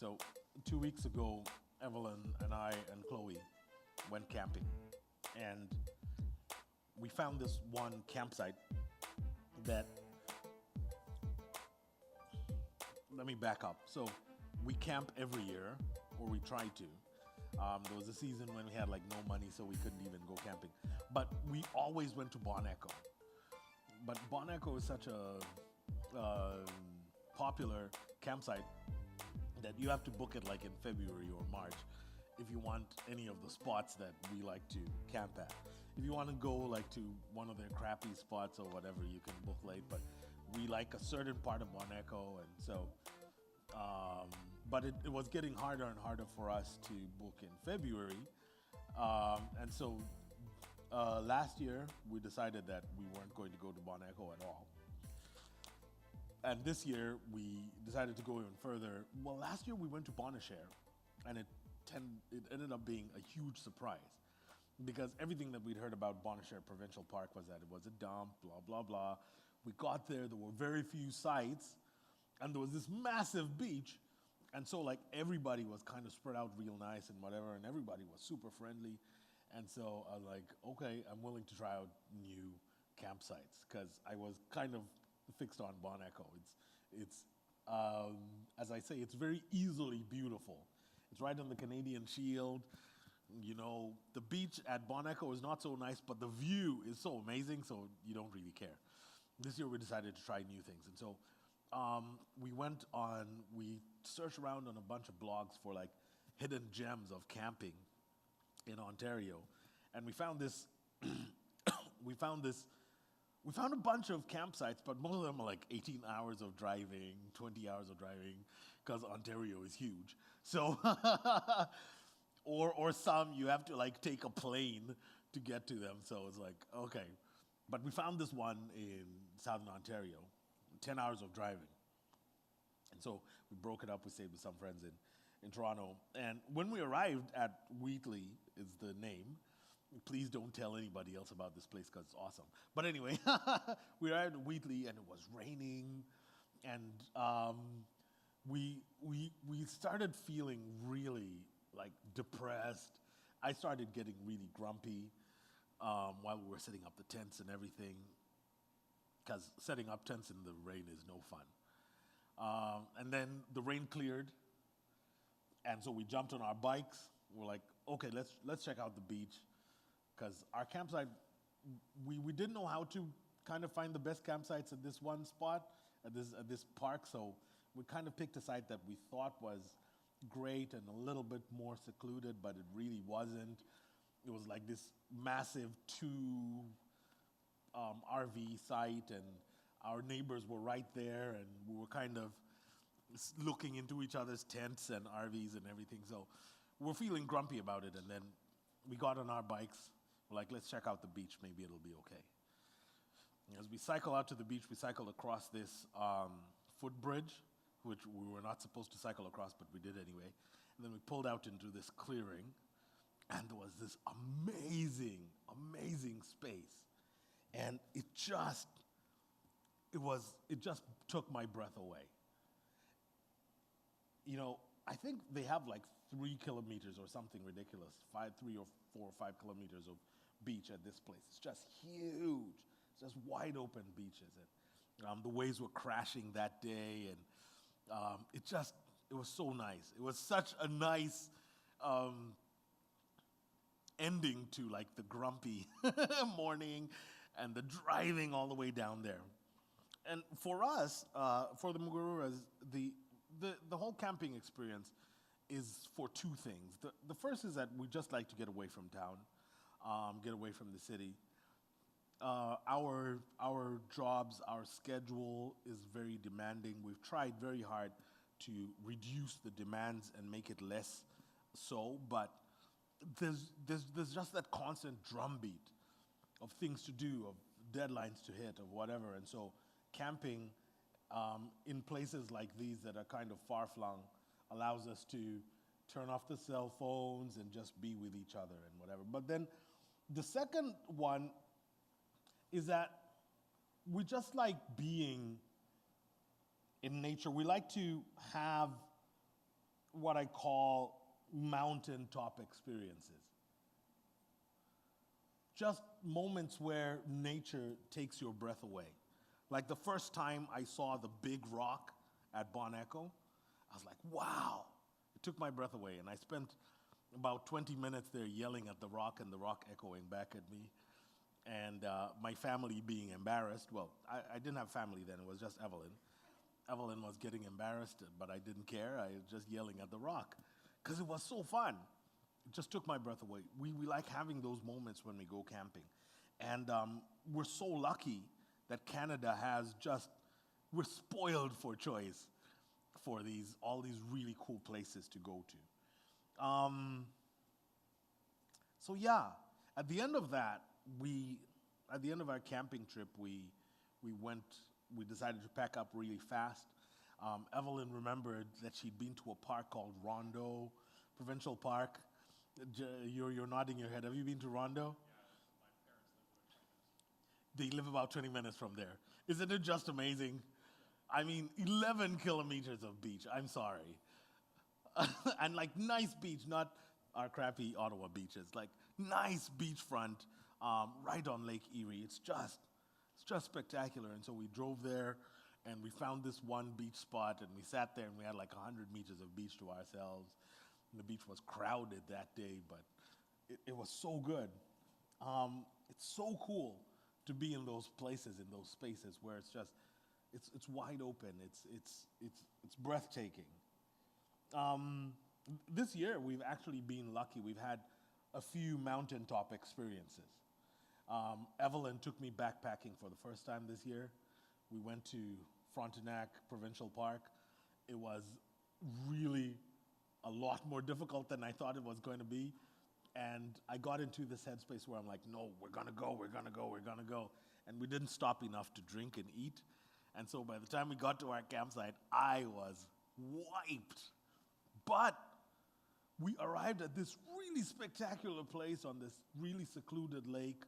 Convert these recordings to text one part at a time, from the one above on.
So 2 weeks ago, Evelyn and I and Chloe went camping, and we found this one campsite that. Let me back up. So we camp every year, or we try to. There was a season when we had like no money, so we couldn't even go camping. But we always went to Bon Echo. But Bon Echo is such a popular campsite that you have to book it like in February or March if you want any of the spots that we like to camp at. If you want to go like to one of their crappy spots or whatever, you can book late. But we like a certain part of Bon Echo, and so. But it was getting harder and harder for us to book in February, and so last year we decided that we weren't going to go to Bon Echo at all. And this year we decided to go even further. Well, last year we went to Bonnechere, and it ended up being a huge surprise because everything that we'd heard about Bonnechere Provincial Park was that it was a dump, blah blah blah. We got there were very few sites, and there was this massive beach, and so like everybody was kind of spread out real nice and whatever, and everybody was super friendly. And so I was like, okay, I'm willing to try out new campsites because I was kind of fixed on Bon Echo. It's as I say, it's very easily beautiful. It's right on the Canadian Shield. You know, the beach at Bon Echo is not so nice, but the view is so amazing, so you don't really care. This year we decided to try new things, and so we searched around on a bunch of blogs for like hidden gems of camping in Ontario, and we found this. we found this. We found a bunch of campsites, but most of them are like 18 hours of driving, 20 hours of driving, because Ontario is huge. So, or some you have to like take a plane to get to them. So it's like okay, but we found this one in Southern Ontario, 10 hours of driving. And so we broke it up. We stayed with some friends in Toronto. And when we arrived at Wheatley, is the name. Please don't tell anybody else about this place because it's awesome. But anyway, we arrived at Wheatley and it was raining, and we started feeling really like depressed. I started getting really grumpy while we were setting up the tents and everything, because setting up tents in the rain is no fun. And then the rain cleared, and so we jumped on our bikes. We're like, okay, let's check out the beach, because our campsite, we didn't know how to kind of find the best campsites at this one spot, at this park. So we kind of picked a site that we thought was great and a little bit more secluded, but it really wasn't. It was like this massive two RV site, and our neighbors were right there, and we were kind of looking into each other's tents and RVs and everything. So we're feeling grumpy about it, and then we got on our bikes. We're like, let's check out the beach. Maybe it'll be okay. As we cycle out to the beach, we cycled across this footbridge, which we were not supposed to cycle across, but we did anyway. And then we pulled out into this clearing, and there was this amazing, amazing space. And it just took my breath away. You know, I think they have like 3 kilometers or something ridiculous, 3 or 4 or 5 kilometers of beach at this place. It's just huge. It's just wide open beaches, and the waves were crashing that day, and it was so nice. It was such a nice ending to like the grumpy morning and the driving all the way down there. And for us, for the Mugururas, the whole camping experience is for 2 things. The first is that we just like to get away from town, get away from the city. Our jobs, our schedule is very demanding. We've tried very hard to reduce the demands and make it less so, but there's just that constant drumbeat of things to do, of deadlines to hit, of whatever. And so camping in places like these that are kind of far-flung allows us to turn off the cell phones and just be with each other and whatever. But then the second one is that we just like being in nature. We like to have what I call mountaintop experiences. Just moments where nature takes your breath away. Like the first time I saw the big rock at Bon Echo, I was like, wow. It took my breath away, and I spent about 20 minutes there yelling at the rock and the rock echoing back at me. And my family being embarrassed. Well, I didn't have family then, it was just Evelyn. Evelyn was getting embarrassed, but I didn't care. I was just yelling at the rock because it was so fun. It just took my breath away. We like having those moments when we go camping. And we're so lucky that Canada has just, we're spoiled for choice for all these really cool places to go to. So yeah, at the end of that, at the end of our camping trip, we decided to pack up really fast. Evelyn remembered that she'd been to a park called Rondo Provincial Park. You're nodding your head. Have you been to Rondo? They live about 20 minutes from there. Isn't it just amazing? I mean, 11 kilometers of beach. I'm sorry. And like nice beach, not our crappy Ottawa beaches. Like nice beachfront right on Lake Erie. It's just spectacular. And so we drove there and we found this one beach spot and we sat there and we had like 100 meters of beach to ourselves. And the beach was crowded that day, but it was so good. It's so cool to be in those places, in those spaces where it's just, it's wide open. It's breathtaking. This year we've actually been lucky. We've had a few mountaintop experiences. Evelyn took me backpacking for the first time this year. We went to Frontenac Provincial Park. It was really a lot more difficult than I thought it was going to be. And I got into this headspace where I'm like, no, we're gonna go. And we didn't stop enough to drink and eat. And so by the time we got to our campsite, I was wiped. But we arrived at this really spectacular place on this really secluded lake.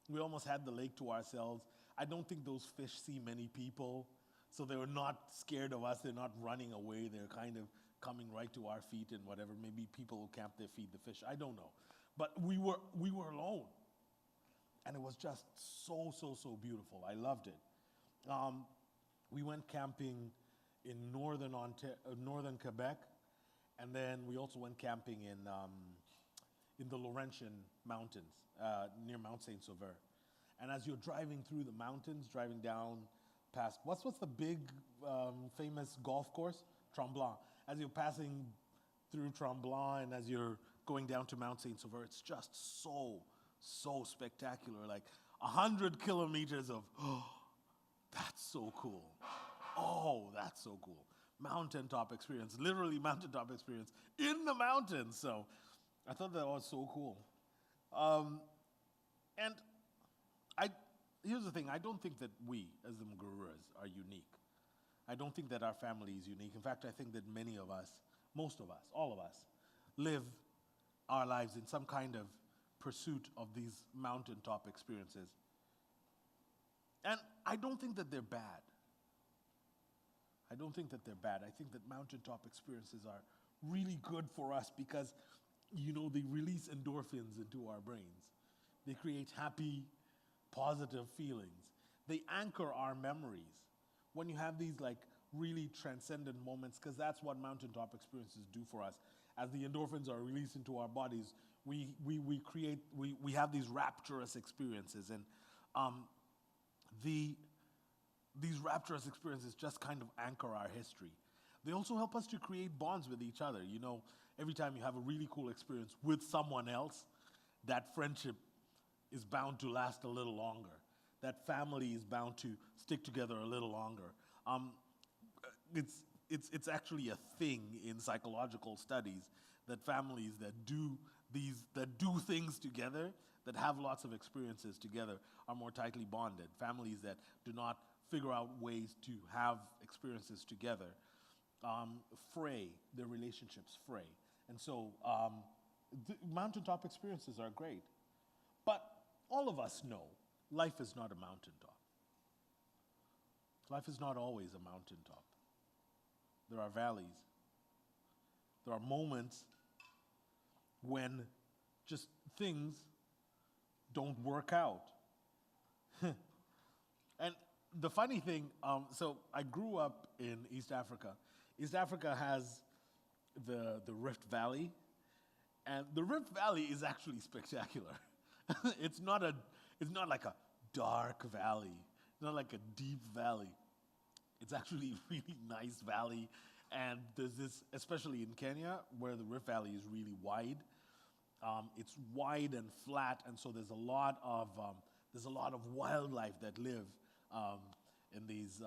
We almost had the lake to ourselves. I don't think those fish see many people, so they were not scared of us. They're not running away. They're kind of coming right to our feet and whatever. Maybe people who camp there feed the fish. I don't know. But we were alone. And it was just so beautiful. I loved it. We went camping in northern Quebec, and then we also went camping in the Laurentian Mountains near Mount Saint Sauveur. And as you're driving through the mountains, driving down past what's the big famous golf course, Tremblant. As you're passing through Tremblant and as you're going down to Mount Saint Sauveur, it's just so spectacular. Like 100 kilometers of, oh, that's so cool. Oh, that's so cool. Mountaintop experience, literally mountaintop experience in the mountains. So I thought that was so cool. And here's the thing, I don't think that we, as the Mugururas, are unique. I don't think that our family is unique. In fact, I think that many of us, most of us, all of us, live our lives in some kind of pursuit of these mountaintop experiences. And I don't think that they're bad. I don't think that they're bad. I think that mountaintop experiences are really good for us because, they release endorphins into our brains. They create happy, positive feelings. They anchor our memories. When you have these like really transcendent moments, because that's what mountaintop experiences do for us. As the endorphins are released into our bodies, we have these rapturous experiences, and these rapturous experiences just kind of anchor our history. They also help us to create bonds with each other. Every time you have a really cool experience with someone else, that friendship is bound to last a little longer. That family is bound to stick together a little longer. It's actually a thing in psychological studies that families that do things together, that have lots of experiences together, are more tightly bonded. Families that do not figure out ways to have experiences together fray, their relationships fray. And so mountaintop experiences are great. But all of us know life is not a mountaintop. Life is not always a mountaintop. There are valleys. There are moments when just things don't work out. And the funny thing, so I grew up in East Africa. East Africa has the Rift Valley, and the Rift Valley is actually spectacular. it's not like a dark valley. It's not like a deep valley. It's actually a really nice valley. And there's this, especially in Kenya, where the Rift Valley is really wide. It's wide and flat, and so there's a lot of wildlife that live in these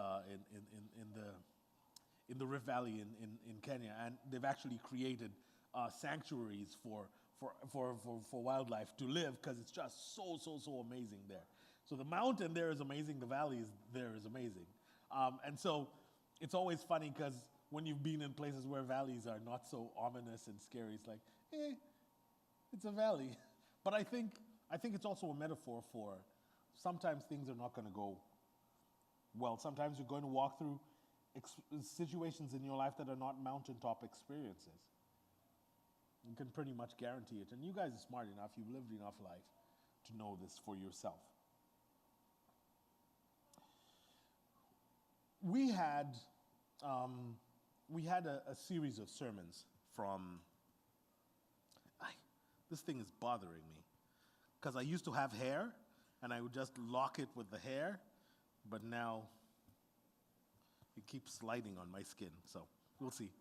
in the Rift Valley in Kenya, and they've actually created sanctuaries for wildlife to live because it's just so amazing there. So the mountain there is amazing, the valley there is amazing, and so it's always funny because when you've been in places where valleys are not so ominous and scary, it's like, it's a valley. But I think it's also a metaphor for sometimes things are not going to go well. Sometimes you're going to walk through situations in your life that are not mountaintop experiences. You can pretty much guarantee it. And you guys are smart enough, you've lived enough life to know this for yourself. We had a series of sermons from, this thing is bothering me, because I used to have hair, and I would just lock it with the hair, but now it keeps sliding on my skin, so we'll see.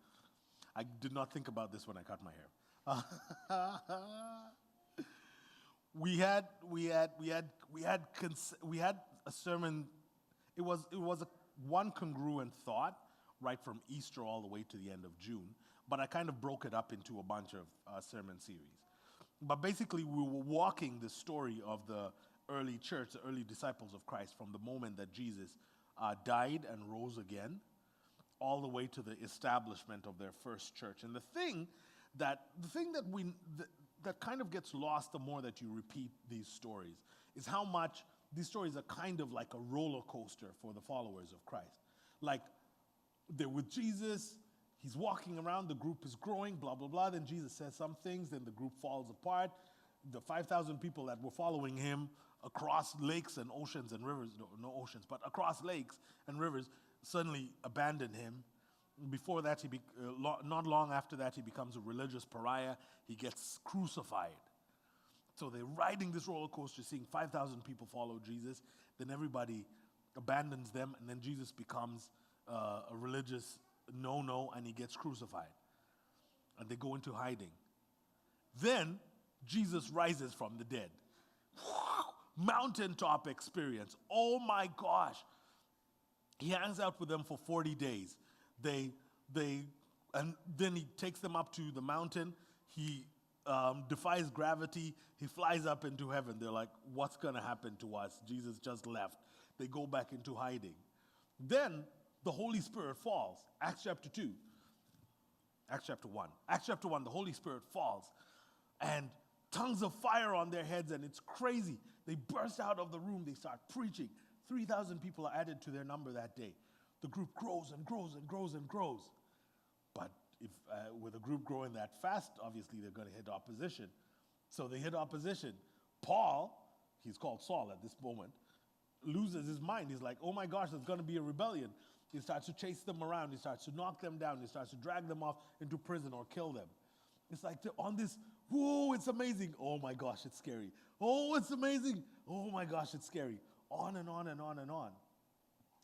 I did not think about this when I cut my hair. We had a sermon. It was one congruent thought right from Easter all the way to the end of June, but I kind of broke it up into a bunch of sermon series. But basically, we were walking the story of the early church, the early disciples of Christ, from the moment that Jesus died and rose again, all the way to the establishment of their first church. And the thing that kind of gets lost the more that you repeat these stories is how much these stories are kind of like a roller coaster for the followers of Christ. Like, they're with Jesus, he's walking around, the group is growing, blah, blah, blah. Then Jesus says some things, then the group falls apart. The 5,000 people that were following him across lakes and oceans and rivers, no oceans, but across lakes and rivers, suddenly abandon him. Before that, not long after that, he becomes a religious pariah. He gets crucified. So they're riding this roller coaster, seeing 5,000 people follow Jesus. Then everybody abandons them, and then Jesus becomes a religious no-no, and he gets crucified. And they go into hiding. Then Jesus rises from the dead. Mountaintop experience. Oh my gosh. He hangs out with them for 40 days. And then he takes them up to the mountain. He defies gravity. He flies up into heaven. They're like, what's going to happen to us? Jesus just left. They go back into hiding. Then the Holy Spirit falls. Acts chapter 2. Acts chapter 1. Acts chapter 1, the Holy Spirit falls. And tongues of fire on their heads, and it's crazy. They burst out of the room. They start preaching. 3,000 people are added to their number that day. The group grows and grows and grows and grows. But if with a group growing that fast, obviously they're going to hit opposition. So they hit opposition. Paul, he's called Saul at this moment, loses his mind. He's like, oh my gosh, there's going to be a rebellion. He starts to chase them around. He starts to knock them down. He starts to drag them off into prison or kill them. It's like they're on this, whoa, it's amazing. Oh my gosh, it's scary. Oh, it's amazing. Oh my gosh, it's scary. On and on and on and on.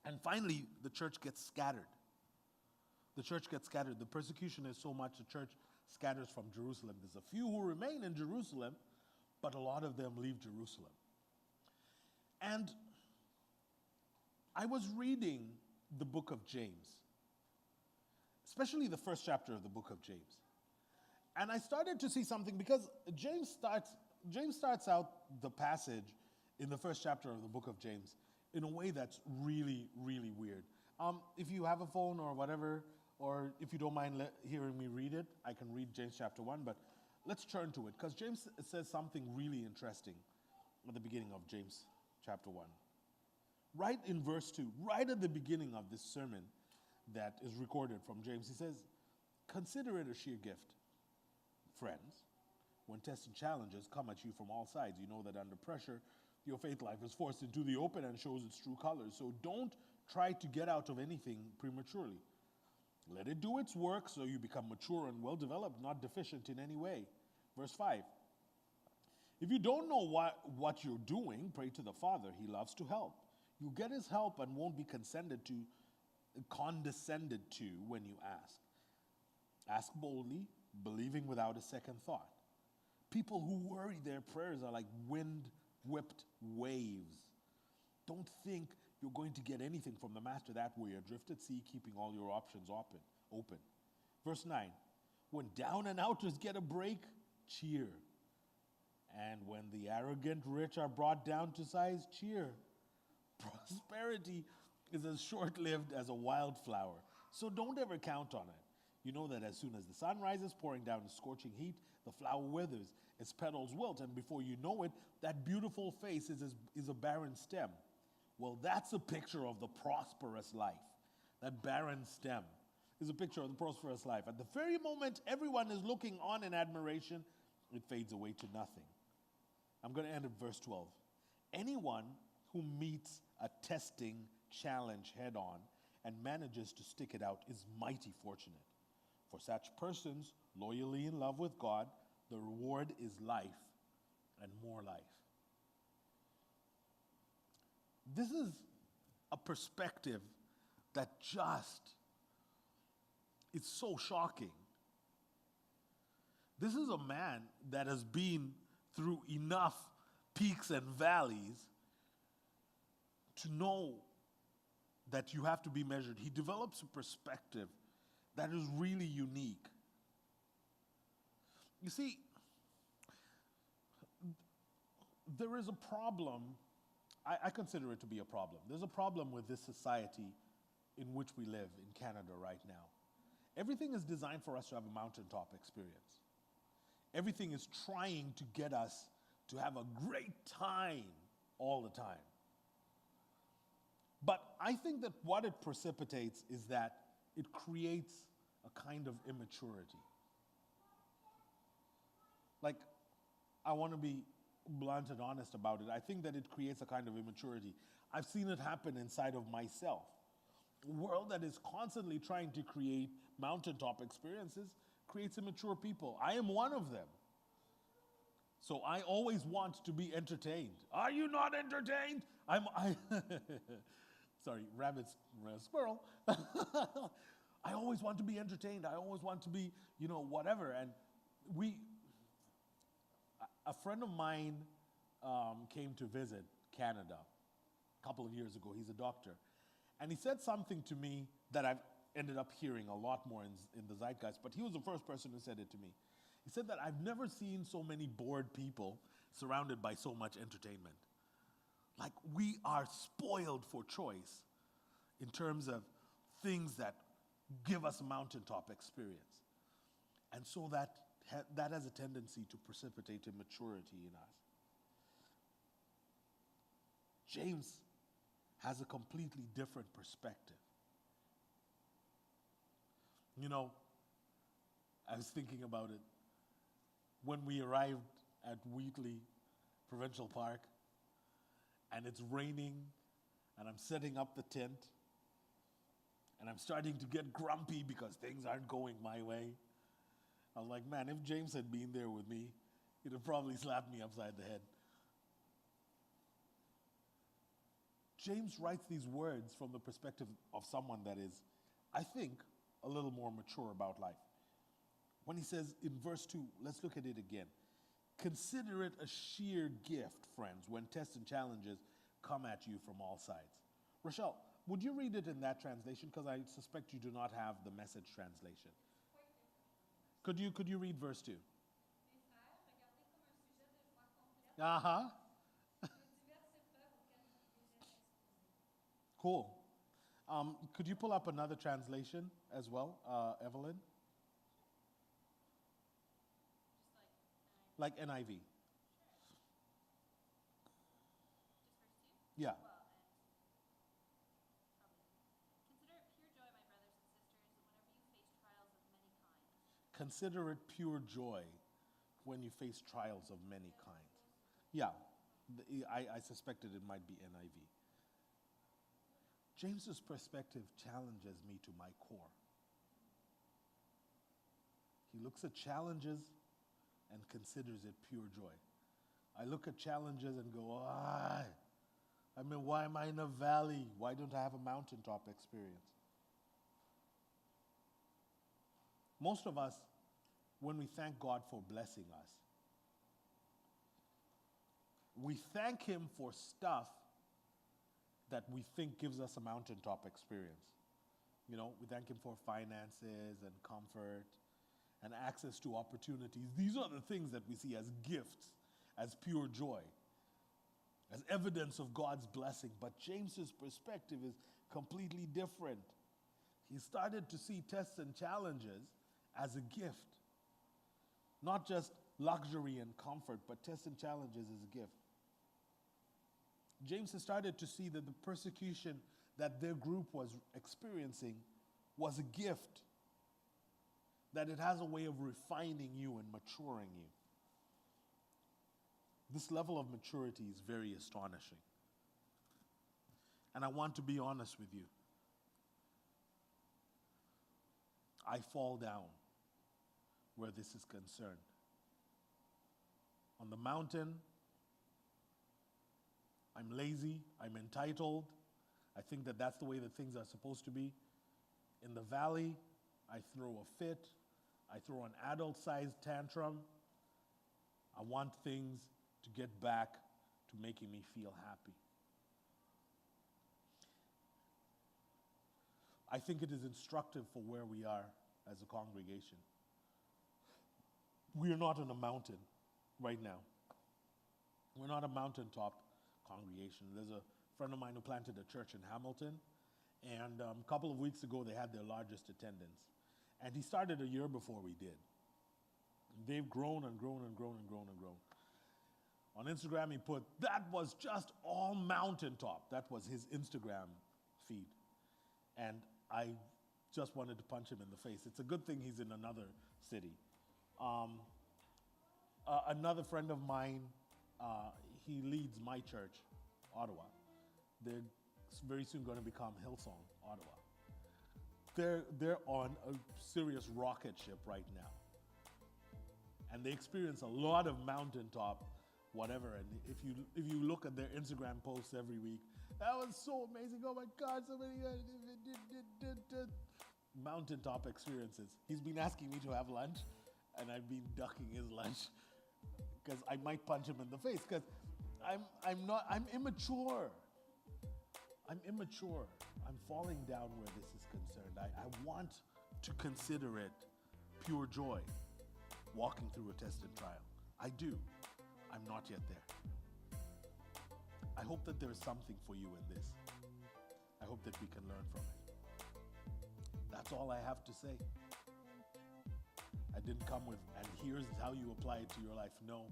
And finally, the church gets scattered. The church gets scattered. The persecution is so much, the church scatters from Jerusalem. There's a few who remain in Jerusalem, but a lot of them leave Jerusalem. And I was reading the book of James, especially the first chapter of the book of James. And I started to see something, because James starts out the passage in the first chapter of the book of James in a way that's really, really weird. If you have a phone or whatever, or if you don't mind hearing me read it, I can read James chapter 1, but let's turn to it, because James says something really interesting at the beginning of James chapter 1. Right in verse 2, right at the beginning of this sermon that is recorded from James, he says, Consider it a sheer gift, friends. When tests and challenges come at you from all sides, you know that under pressure, your faith life is forced into the open and shows its true colors. So don't try to get out of anything prematurely. Let it do its work so you become mature and well developed, not deficient in any way. Verse 5. If you don't know what you're doing, pray to the Father. He loves to help. You get his help and won't be condescended to when you ask. Ask boldly, believing without a second thought. People who worry their prayers are like wind-whipped waves. Don't think you're going to get anything from the Master that way, adrift at sea, keeping all your options open. Verse 9, when down and outers get a break, cheer. And when the arrogant rich are brought down to size, cheer. Prosperity is as short-lived as a wildflower, so don't ever count on it. You know that as soon as the sun rises, pouring down a scorching heat, the flower withers, its petals wilt, and before you know it, that beautiful face is a barren stem. Well, that's a picture of the prosperous life. That barren stem is a picture of the prosperous life. At the very moment everyone is looking on in admiration, it fades away to nothing. I'm going to end at verse 12. Anyone who meets a testing challenge head on and manages to stick it out is mighty fortunate. For such persons, loyally in love with God, the reward is life and more life. This is a perspective that just is so shocking. This is a man that has been through enough peaks and valleys to know that you have to be measured. He develops a perspective that is really unique. You see, there is a problem. I consider it to be a problem. There's a problem with this society in which we live in Canada right now. Everything is designed for us to have a mountaintop experience. Everything is trying to get us to have a great time all the time. But I think that what it precipitates is that it creates a kind of immaturity. Like, I want to be blunt and honest about it. I think that it creates a kind of immaturity. I've seen it happen inside of myself. A world that is constantly trying to create mountaintop experiences creates immature people. I am one of them. So I always want to be entertained. Are you not entertained? Sorry, rabbit, squirrel. I always want to be entertained. I always want to be, whatever. And a friend of mine came to visit Canada a couple of years ago. He's a doctor. And he said something to me that I've ended up hearing a lot more in the zeitgeist, but he was the first person who said it to me. He said that I've never seen so many bored people surrounded by so much entertainment. Like, we are spoiled for choice in terms of things that give us a mountaintop experience. And so that has a tendency to precipitate immaturity in us. James has a completely different perspective. I was thinking about it. When we arrived at Wheatley Provincial Park, and it's raining, and I'm setting up the tent, and I'm starting to get grumpy because things aren't going my way. I was like, man, if James had been there with me, he'd have probably slapped me upside the head. James writes these words from the perspective of someone that is, I think, a little more mature about life. When he says in verse 2, let's look at it again. Consider it a sheer gift, friends, when tests and challenges come at you from all sides. Rochelle, would you read it in that translation? Because I suspect you do not have the Message translation. Could you read verse 2? Uh-huh. Cool. Could you pull up another translation as well, Evelyn? Like NIV. Yeah. Consider it pure joy, my brothers and sisters, whenever you face trials of many kinds, Consider it pure joy when you face trials of many kinds. Yeah, I suspected it might be NIV. James's perspective challenges me to my core. He looks at challenges and considers it pure joy. I look at challenges and go, why? Why am I in a valley? Why don't I have a mountaintop experience? Most of us, when we thank God for blessing us, we thank Him for stuff that we think gives us a mountaintop experience. We thank Him for finances and comfort and access to opportunities. These are the things that we see as gifts, as pure joy, as evidence of God's blessing. But James's perspective is completely different. He started to see tests and challenges as a gift. Not just luxury and comfort, but tests and challenges as a gift. James has started to see that the persecution that their group was experiencing was a gift, that it has a way of refining you and maturing you. This level of maturity is very astonishing. And I want to be honest with you. I fall down where this is concerned. On the mountain, I'm lazy, I'm entitled. I think that that's the way that things are supposed to be. In the valley, I throw a fit. I throw an adult-sized tantrum. I want things to get back to making me feel happy. I think it is instructive for where we are as a congregation. We are not on a mountain right now. We're not a mountaintop congregation. There's a friend of mine who planted a church in Hamilton, and a couple of weeks ago they had their largest attendance. And he started a year before we did. They've grown and grown and grown and grown and grown. On Instagram he put, that was just all mountaintop. That was his Instagram feed. And I just wanted to punch him in the face. It's a good thing he's in another city. Another friend of mine, he leads my church, Ottawa. They're very soon going to become Hillsong, Ottawa. They're on a serious rocket ship right now. And they experience a lot of mountaintop whatever. And if you look at their Instagram posts every week, that was so amazing. Oh my God, so many mountaintop experiences. He's been asking me to have lunch, and I've been ducking his lunch because I might punch him in the face because I'm immature. I'm immature. I'm falling down where this is concerned. I want to consider it pure joy, walking through a test and trial. I do. I'm not yet there. I hope that there's something for you in this. I hope that we can learn from it. That's all I have to say. I didn't come with, and here's how you apply it to your life. No,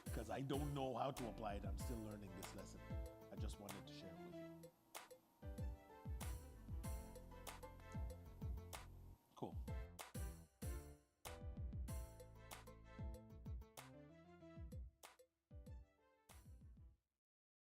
because I don't know how to apply it. I'm still learning this lesson. I just wanted to share it with you.